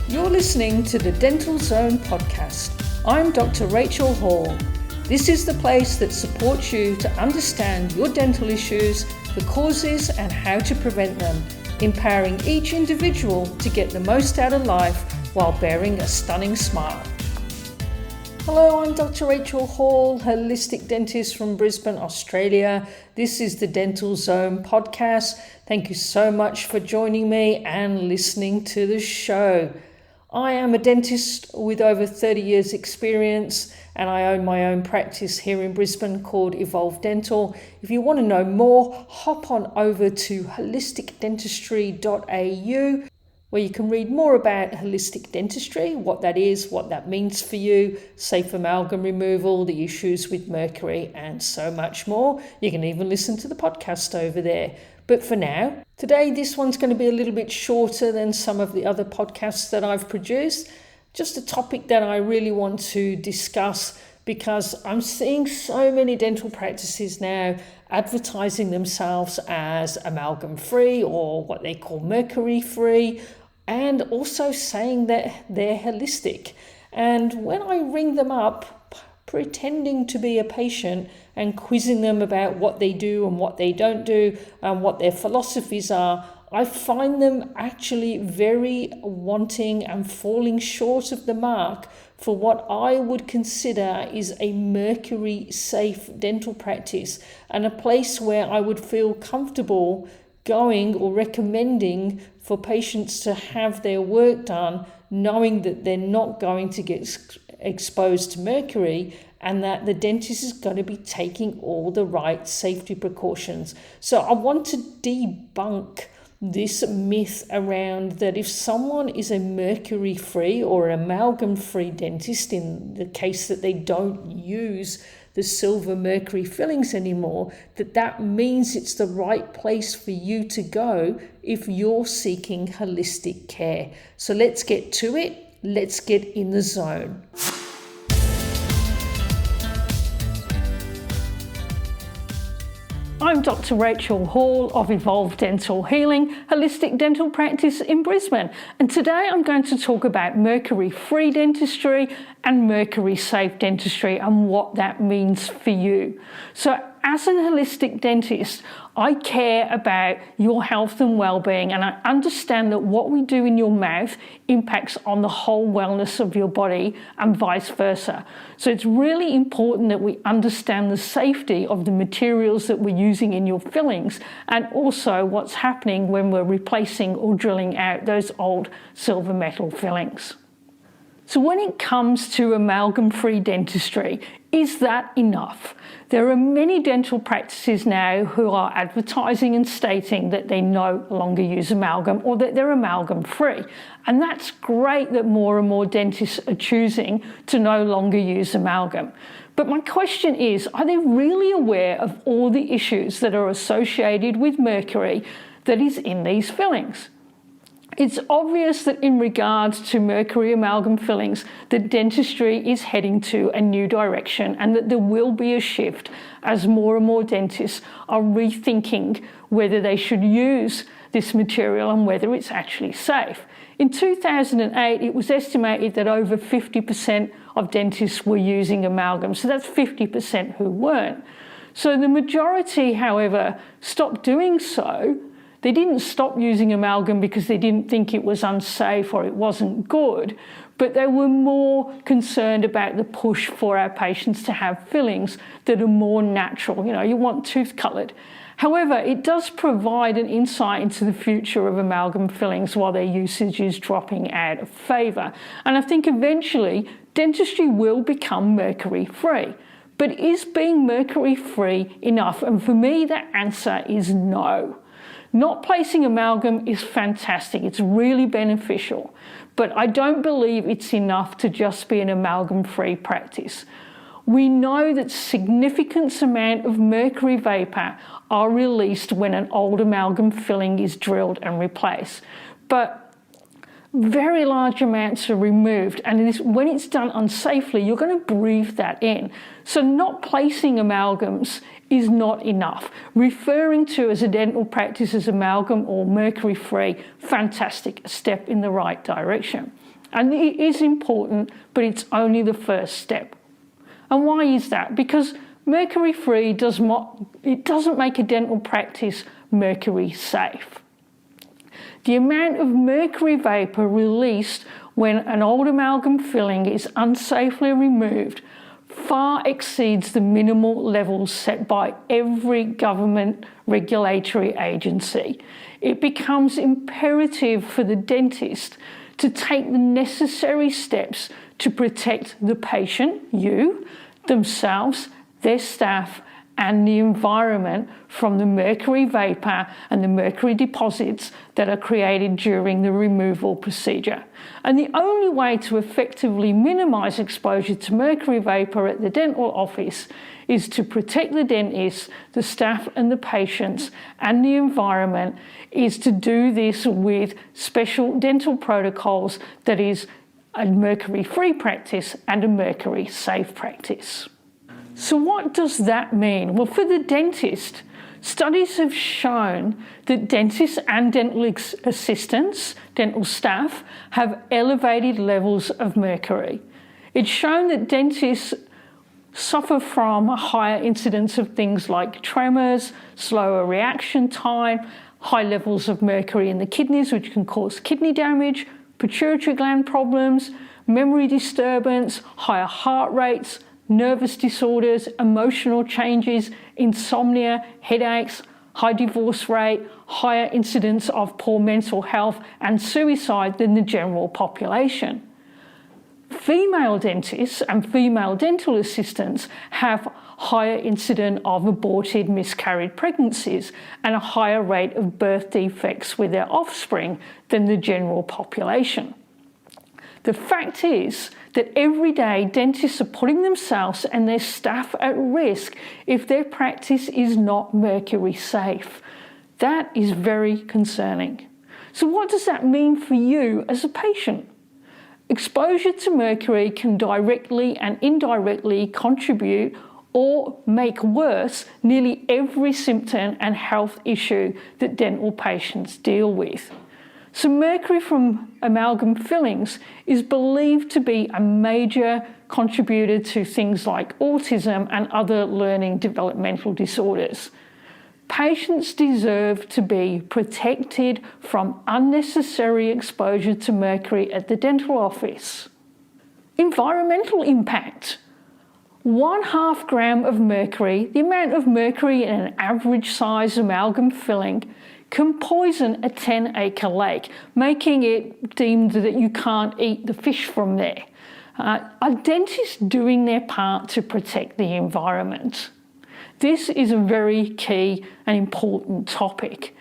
You're listening to the Dental Zone podcast. I'm Dr. Rachel Hall. This is the place that supports you to understand your dental issues, the causes and how to prevent them, empowering each individual to get the most out of life while bearing a stunning smile. Hello, I'm Dr. Rachel Hall, holistic dentist from Brisbane, Australia. This is the Dental Zone podcast. Thank you so much for joining me and listening to the show. I am a dentist with over 30 years experience and I own my own practice here in Brisbane called Evolve Dental. If you want to know more, hop on over to holisticdentistry.au where you can read more about holistic dentistry, what that is, what that means for you, safe amalgam removal, the issues with mercury, and so much more. You can even listen to the podcast over there. But for now, today this one's going to be a little bit shorter than some of the other podcasts that I've produced. Just a topic that I really want to discuss because I'm seeing so many dental practices now advertising themselves as amalgam free or what they call mercury free, and also saying that they're holistic. And when I ring them up, pretending to be a patient and quizzing them about what they do and what they don't do and what their philosophies are, I find them actually very wanting and falling short of the mark for what I would consider is a mercury safe dental practice and a place where I would feel comfortable going or recommending for patients to have their work done, knowing that they're not going to get exposed to mercury and that the dentist is going to be taking all the right safety precautions. So I want to debunk this myth around that if someone is a mercury-free or amalgam-free dentist, in the case that they don't use the silver mercury fillings anymore, that means it's the right place for you to go if you're seeking holistic care. So let's get to it. Let's get in the zone. I'm Dr. Rachel Hall of Evolve Dental Healing, holistic dental practice in Brisbane. And today I'm going to talk about mercury-free dentistry and mercury-safe dentistry and what that means for you. So as an holistic dentist, I care about your health and well-being, and I understand that what we do in your mouth impacts on the whole wellness of your body and vice versa. So it's really important that we understand the safety of the materials that we're using in your fillings and also what's happening when we're replacing or drilling out those old silver metal fillings. So when it comes to amalgam-free dentistry, is that enough? There are many dental practices now who are advertising and stating that they no longer use amalgam or that they're amalgam-free. And that's great that more and more dentists are choosing to no longer use amalgam. But my question is, are they really aware of all the issues that are associated with mercury that is in these fillings? It's obvious that in regards to mercury amalgam fillings, that dentistry is heading to a new direction and that there will be a shift as more and more dentists are rethinking whether they should use this material and whether it's actually safe. In 2008, it was estimated that over 50% of dentists were using amalgam, so that's 50% who weren't. So the majority, however, stopped doing so. They didn't stop using amalgam because they didn't think it was unsafe or it wasn't good, but they were more concerned about the push for our patients to have fillings that are more natural. You know, you want tooth colored. However, it does provide an insight into the future of amalgam fillings while their usage is dropping out of favour. And I think eventually dentistry will become mercury-free. But is being mercury-free enough? And for me, the answer is no. Not placing amalgam is fantastic, it's really beneficial, but I don't believe it's enough to just be an amalgam-free practice. We know that significant amount of mercury vapour are released when an old amalgam filling is drilled and replaced, but very large amounts are removed, and when it's done unsafely, you're going to breathe that in. So not placing amalgams is not enough. Referring to as a dental practice as amalgam or mercury-free, fantastic, a step in the right direction. And it is important, but it's only the first step. And why is that? Because mercury-free doesn't make a dental practice mercury safe. The amount of mercury vapour released when an old amalgam filling is unsafely removed far exceeds the minimal levels set by every government regulatory agency. It becomes imperative for the dentist to take the necessary steps to protect the patient, you, themselves, their staff, and the environment from the mercury vapour and the mercury deposits that are created during the removal procedure. And the only way to effectively minimise exposure to mercury vapour at the dental office is to protect the dentist, the staff and the patients and the environment, is to do this with special dental protocols, that is a mercury-free practice and a mercury-safe practice. So what does that mean? Well, for the dentist, studies have shown that dentists and dental assistants, dental staff, have elevated levels of mercury. It's shown that dentists suffer from a higher incidence of things like tremors, slower reaction time, high levels of mercury in the kidneys, which can cause kidney damage, pituitary gland problems, memory disturbance, higher heart rates, nervous disorders, emotional changes, insomnia, headaches, high divorce rate, higher incidence of poor mental health and suicide than the general population. Female dentists and female dental assistants have higher incidence of aborted, miscarried pregnancies and a higher rate of birth defects with their offspring than the general population. The fact is that every day dentists are putting themselves and their staff at risk if their practice is not mercury safe. That is very concerning. So what does that mean for you as a patient? Exposure to mercury can directly and indirectly contribute or make worse nearly every symptom and health issue that dental patients deal with. So mercury from amalgam fillings is believed to be a major contributor to things like autism and other learning developmental disorders. Patients deserve to be protected from unnecessary exposure to mercury at the dental office. Environmental impact. 1/2 gram of mercury, the amount of mercury in an average size amalgam filling, can poison a 10-acre lake, making it deemed that you can't eat the fish from there. Are dentists doing their part to protect the environment? This is a very key and important topic.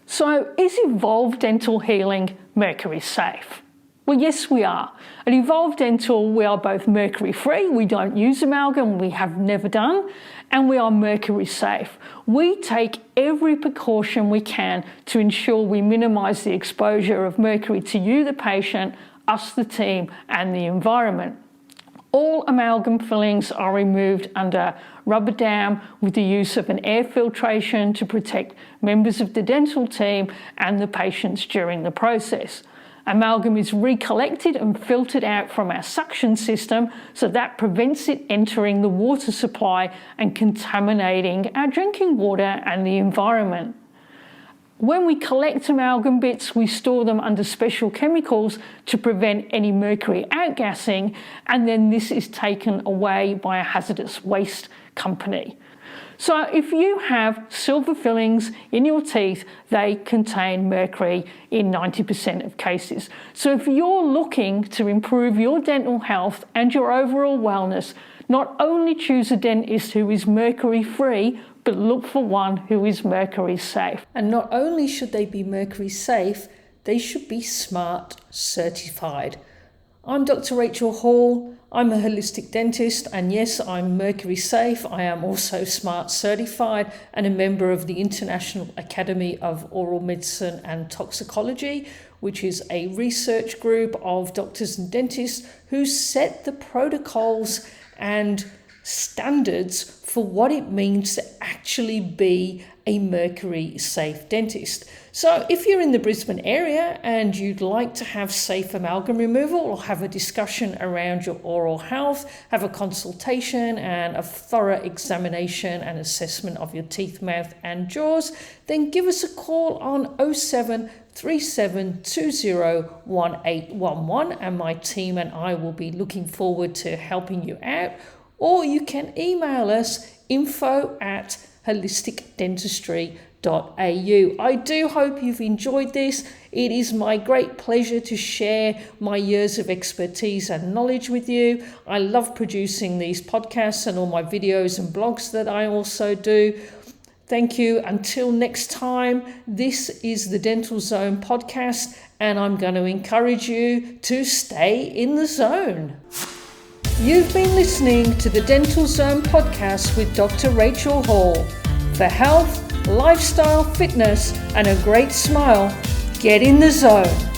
So is Evolved Dental Healing mercury safe? Well, yes, we are. At Evolved Dental, we are both mercury-free, we don't use amalgam, we have never done, and we are mercury safe. We take every precaution we can to ensure we minimise the exposure of mercury to you, the patient, us, the team, and the environment. All amalgam fillings are removed under rubber dam with the use of an air filtration to protect members of the dental team and the patients during the process. Amalgam is recollected and filtered out from our suction system, so that prevents it entering the water supply and contaminating our drinking water and the environment. When we collect amalgam bits, we store them under special chemicals to prevent any mercury outgassing, and then this is taken away by a hazardous waste company. So if you have silver fillings in your teeth, they contain mercury in 90% of cases. So if you're looking to improve your dental health and your overall wellness, not only choose a dentist who is mercury-free, but look for one who is mercury safe. And not only should they be mercury safe, they should be SMART certified. I'm Dr. Rachel Hall. I'm a holistic dentist, and yes, I'm mercury safe. I am also SMART certified and a member of the International Academy of Oral Medicine and Toxicology, which is a research group of doctors and dentists who set the protocols and standards for what it means to actually be a mercury safe dentist. So if you're in the Brisbane area and you'd like to have safe amalgam removal or have a discussion around your oral health, have a consultation and a thorough examination and assessment of your teeth, mouth and jaws, then give us a call on 0737201811 and my team and I will be looking forward to helping you out. Or you can email us info@holisticdentistry.au. I do hope you've enjoyed this. It is my great pleasure to share my years of expertise and knowledge with you. I love producing these podcasts and all my videos and blogs that I also do. Thank you. Until next time, this is the Dental Zone podcast, and I'm going to encourage you to stay in the zone. You've been listening to the Dental Zone podcast with Dr. Rachel Hall. For health, lifestyle, fitness, and a great smile, get in the zone.